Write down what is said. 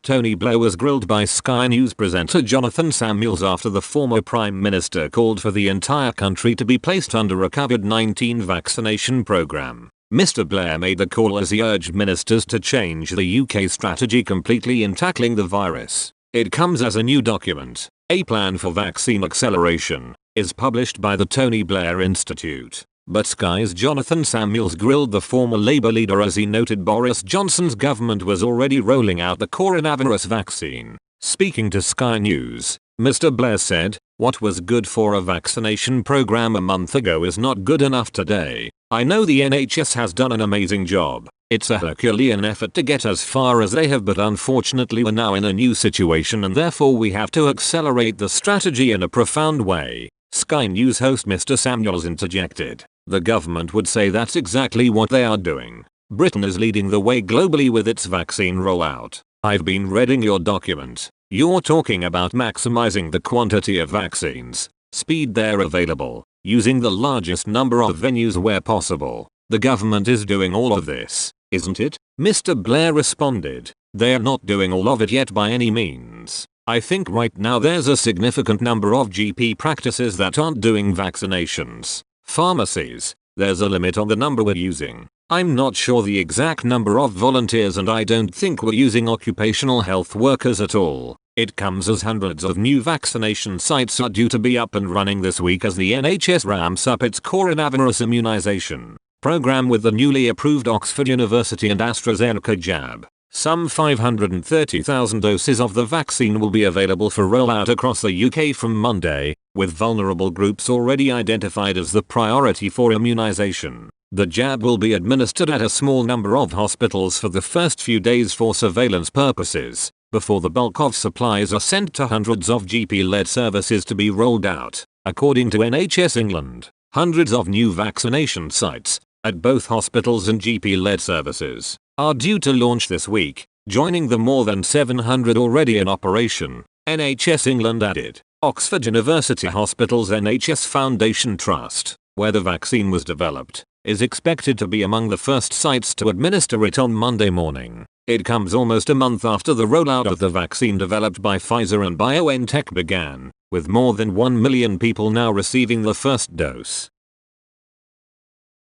Tony Blair was grilled by Sky News presenter Jonathan Samuels after the former Prime Minister called for the entire country to be placed under a COVID-19 vaccination program. Mr. Blair made the call as he urged ministers to change the UK strategy completely in tackling the virus. It comes as a new document. A Plan for Vaccine Acceleration is published by the Tony Blair Institute. But Sky's Jonathan Samuels grilled the former Labour leader as he noted Boris Johnson's government was already rolling out the coronavirus vaccine. Speaking to Sky News, Mr. Blair said, "What was good for a vaccination program a month ago is not good enough today. I know the NHS has done an amazing job. It's a Herculean effort to get as far as they have, but unfortunately we're now in a new situation and therefore we have to accelerate the strategy in a profound way." Sky News host Mr. Samuels interjected, "The government would say that's exactly what they are doing. Britain is leading the way globally with its vaccine rollout. I've been reading your document. You're talking about maximizing the quantity of vaccines, speed they're available, using the largest number of venues where possible. The government is doing all of this, isn't it?" Mr. Blair responded, "They're not doing all of it yet by any means. I think right now there's a significant number of GP practices that aren't doing vaccinations. Pharmacies, there's a limit on the number we're using. I'm not sure the exact number of volunteers and I don't think we're using occupational health workers at all. It comes as hundreds of new vaccination sites are due to be up and running this week as the NHS ramps up its coronavirus immunization program with the newly approved Oxford University and AstraZeneca jab. Some 530,000 doses of the vaccine will be available for rollout across the UK from Monday, with vulnerable groups already identified as the priority for immunization. The jab will be administered at a small number of hospitals for the first few days for surveillance purposes, before the bulk of supplies are sent to hundreds of GP-led services to be rolled out, according to NHS England. Hundreds of new vaccination sites, at both hospitals and GP-led services, are due to launch this week, joining the more than 700 already in operation, NHS England added. Oxford University Hospital's NHS Foundation Trust, where the vaccine was developed, is expected to be among the first sites to administer it on Monday morning. It comes almost a month after the rollout of the vaccine developed by Pfizer and BioNTech began, with more than 1 million people now receiving the first dose.